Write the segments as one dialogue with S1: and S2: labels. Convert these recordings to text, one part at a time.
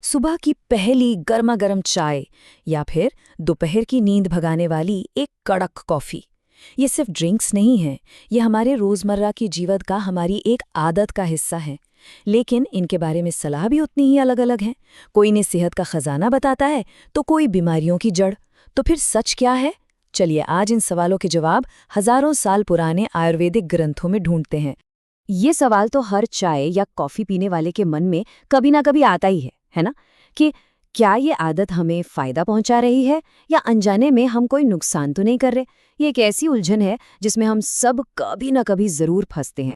S1: सुबह की पहली गर्मा गर्म चाय या फिर दोपहर की नींद भगाने वाली एक कड़क कॉफ़ी। ये सिर्फ ड्रिंक्स नहीं हैं, ये हमारे रोज़मर्रा की जीवन का हमारी एक आदत का हिस्सा है। लेकिन इनके बारे में सलाह भी उतनी ही अलग-अलग है। कोई इन्हें सेहत का खजाना बताता है, तो कोई बीमारियों की जड़। तो फिर सच क्या है? चलिए आज इन सवालों के जवाब हजारों साल पुराने आयुर्वेदिक ग्रंथों में ढूंढते हैं। ये सवाल तो हर चाय या कॉफ़ी पीने वाले के मन में कभी ना कभी आता ही है ना? कि क्या ये आदत हमें फ़ायदा पहुंचा रही है या अनजाने में हम कोई नुकसान तो नहीं कर रहे? ये एक ऐसी उलझन है जिसमें हम सब कभी ना कभी ज़रूर फंसते हैं।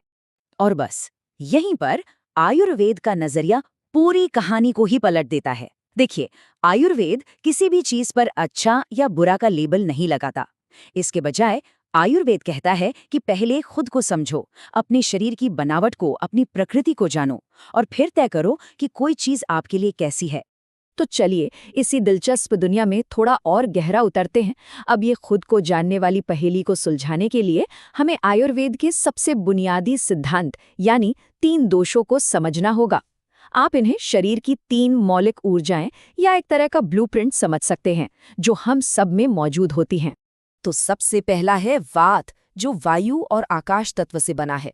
S2: और बस यहीं पर आयुर्वेद का नजरिया पूरी कहानी को ही पलट देता है। देखिए, आयुर्वेद किसी भी चीज पर अच्छा या बुरा का लेबल नहीं लगाता। इसके बजाय आयुर्वेद कहता है कि पहले खुद को समझो, अपने शरीर की बनावट को, अपनी प्रकृति को जानो और फिर तय करो कि कोई चीज आपके लिए कैसी है।
S1: तो चलिए इसी दिलचस्प दुनिया में थोड़ा और गहरा उतरते हैं। अब ये खुद को जानने वाली पहेली को सुलझाने के लिए हमें आयुर्वेद के सबसे बुनियादी सिद्धांत यानी 3 दोषों को समझना होगा। आप इन्हें शरीर की 3 मौलिक ऊर्जाएं या एक तरह का ब्लूप्रिंट समझ सकते हैं, जो हम सब में मौजूद होती हैं।
S2: तो सबसे पहला है वात, जो वायु और आकाश तत्व से बना है।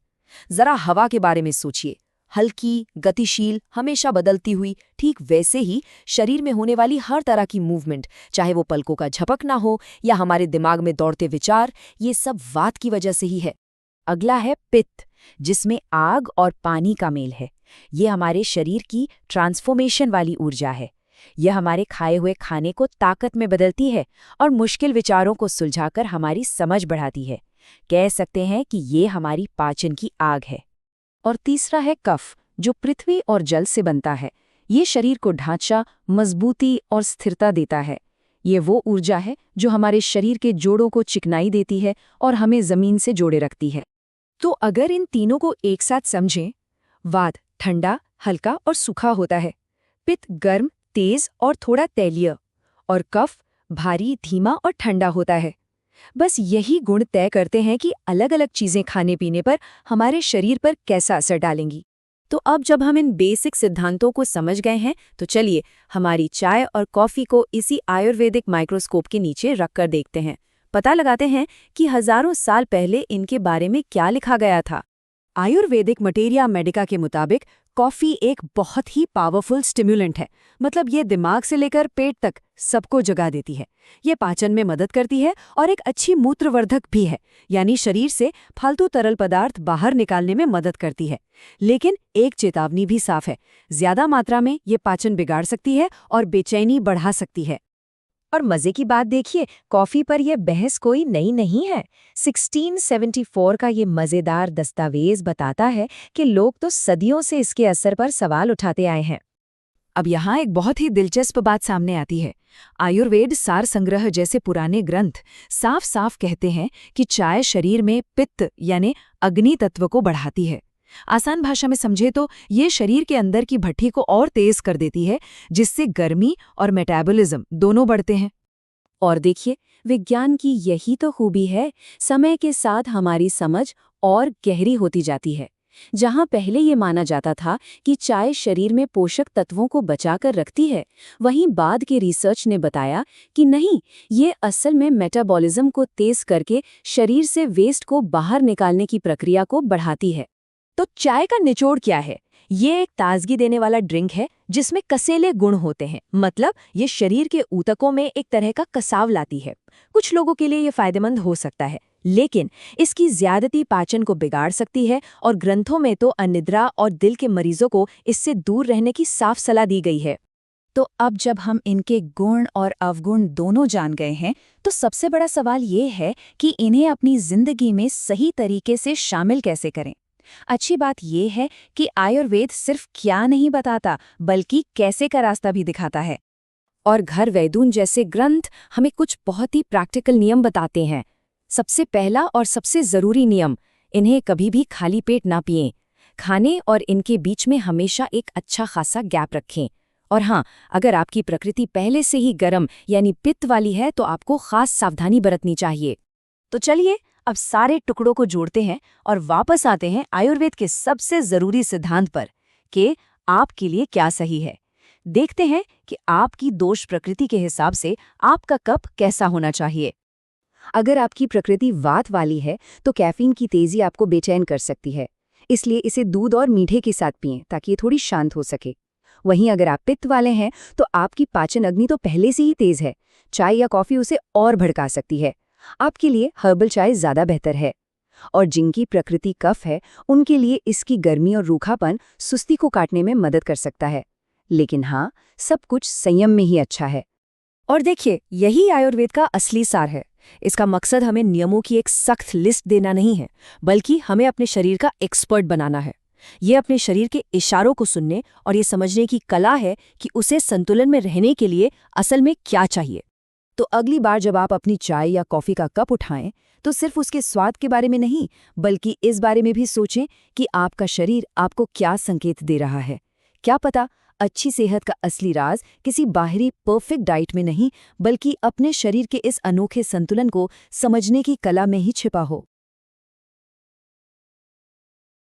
S2: जरा हवा के बारे में सोचिए, हल्की, गतिशील, हमेशा बदलती हुई। ठीक वैसे ही शरीर में होने वाली हर तरह की मूवमेंट, चाहे वो पलकों का झपकना हो या हमारे दिमाग में दौड़ते विचार, ये सब वात की वजह से ही है। अगला है पित्त, जिसमें आग और पानी का मेल है। ये हमारे शरीर की ट्रांसफॉर्मेशन वाली ऊर्जा है। यह हमारे खाए हुए खाने को ताकत में बदलती है और मुश्किल विचारों को सुलझाकर हमारी समझ बढ़ाती है। कह सकते हैं कि ये हमारी पाचन की आग है। और तीसरा है कफ, जो पृथ्वी और जल से बनता है। ये शरीर को ढांचा, मजबूती और स्थिरता देता है। ये वो ऊर्जा है जो हमारे शरीर के जोड़ों को चिकनाई देती है और हमें जमीन से जोड़े रखती है। तो अगर इन तीनों को एक साथ समझें, वात ठंडा, हल्का और सूखा होता है, पित्त गर्म, तेज और थोड़ा तैलीय, और कफ भारी, धीमा और ठंडा होता है। बस यही गुण तय करते हैं कि अलग-अलग चीजें खाने पीने पर हमारे शरीर पर कैसा असर डालेंगी। तो अब जब हम इन बेसिक सिद्धांतों को समझ गए हैं, तो चलिए हमारी चाय और कॉफी को इसी आयुर्वेदिक माइक्रोस्कोप के नीचे रखकर देखते हैं। पता लगाते हैं कि हजारों साल पहले इनके बारे में क्या लिखा गया था। आयुर्वेदिक मटेरिया मेडिका के मुताबिक कॉफ़ी एक बहुत ही पावरफुल स्टिम्युलेंट है। मतलब ये दिमाग से लेकर पेट तक सबको जगा देती है। ये पाचन में मदद करती है और एक अच्छी मूत्रवर्धक भी है, यानी शरीर से फालतू तरल पदार्थ बाहर निकालने में मदद करती है। लेकिन एक चेतावनी भी साफ है, ज्यादा मात्रा में ये पाचन बिगाड़ सकती है और बेचैनी बढ़ा सकती है। और मजे की बात देखिए, कॉफी पर यह बहस कोई नई नहीं है। 1674 का ये मजेदार दस्तावेज बताता है कि लोग तो सदियों से इसके असर पर सवाल उठाते आए हैं। अब यहाँ एक बहुत ही दिलचस्प बात सामने आती है। आयुर्वेद सार संग्रह जैसे पुराने ग्रंथ साफ साफ कहते हैं कि चाय शरीर में पित्त यानी अग्नि तत्व को बढ़ाती है। आसान भाषा में समझे तो ये शरीर के अंदर की भट्ठी को और तेज कर देती है, जिससे गर्मी और मेटाबॉलिज्म दोनों बढ़ते हैं। और देखिए, विज्ञान की यही तो खूबी है, समय के साथ हमारी समझ और गहरी होती जाती है। जहां पहले ये माना जाता था कि चाय शरीर में पोषक तत्वों को बचाकर रखती है, वहीं बाद के रिसर्च ने बताया कि नहीं, ये असल में मेटाबॉलिज्म को तेज करके शरीर से वेस्ट को बाहर निकालने की प्रक्रिया को बढ़ाती है। तो चाय का निचोड़ क्या है? ये एक ताजगी देने वाला ड्रिंक है जिसमें कसेले गुण होते हैं। मतलब ये शरीर के ऊतकों में एक तरह का कसाव लाती है। कुछ लोगों के लिए ये फायदेमंद हो सकता है, लेकिन इसकी ज्यादती पाचन को बिगाड़ सकती है और ग्रंथों में तो अनिद्रा और दिल के मरीजों को इससे दूर रहने की साफ सलाह दी गई है। तो अब जब हम इनके गुण और अवगुण दोनों जान गए हैं, तो सबसे बड़ा सवाल ये है कि इन्हें अपनी जिंदगी में सही तरीके से शामिल कैसे करें। अच्छी बात यह है कि आयुर्वेद सिर्फ क्या नहीं बताता, बल्कि कैसे का रास्ता भी दिखाता है। और घर वैदून जैसे ग्रंथ हमें कुछ बहुत ही प्रैक्टिकल नियम बताते हैं। सबसे पहला और सबसे जरूरी नियम, इन्हें कभी भी खाली पेट ना पिएं। खाने और इनके बीच में हमेशा एक अच्छा खासा गैप रखें। और हाँ, अगर आपकी प्रकृति पहले से ही गर्म यानी पित्त वाली है, तो आपको खास सावधानी बरतनी चाहिए। तो चलिए अब सारे टुकड़ों को जोड़ते हैं और वापस आते हैं आयुर्वेद के सबसे जरूरी सिद्धांत पर कि आपके लिए क्या सही है। देखते हैं कि आपकी दोष प्रकृति के हिसाब से आपका कप कैसा होना चाहिए।
S1: अगर आपकी प्रकृति वात वाली है तो कैफीन की तेजी आपको बेचैन कर सकती है, इसलिए इसे दूध और मीठे के साथ पिएं ताकि ये थोड़ी शांत हो सके। वहीं अगर आप पित्त वाले हैं तो आपकी पाचन अग्नि तो पहले से ही तेज है, चाय या कॉफी उसे और भड़का सकती है। आपके लिए हर्बल चाय ज़्यादा बेहतर है। और जिनकी प्रकृति कफ है उनके लिए इसकी गर्मी और रूखापन सुस्ती को काटने में मदद कर सकता है। लेकिन हाँ, सब कुछ संयम में ही अच्छा है।
S2: और देखिए, यही आयुर्वेद का असली सार है। इसका मकसद हमें नियमों की एक सख्त लिस्ट देना नहीं है, बल्कि हमें अपने शरीर का एक्सपर्ट बनाना है। ये अपने शरीर के इशारों को सुनने और ये समझने की कला है कि उसे संतुलन में रहने के लिए असल में क्या चाहिए।
S1: तो अगली बार जब आप अपनी चाय या कॉफ़ी का कप उठाएं तो सिर्फ उसके स्वाद के बारे में नहीं, बल्कि इस बारे में भी सोचें कि आपका शरीर आपको क्या संकेत दे रहा है। क्या पता अच्छी सेहत का असली राज किसी बाहरी परफेक्ट डाइट में नहीं, बल्कि अपने शरीर के इस अनोखे संतुलन को समझने की कला में ही छिपा हो।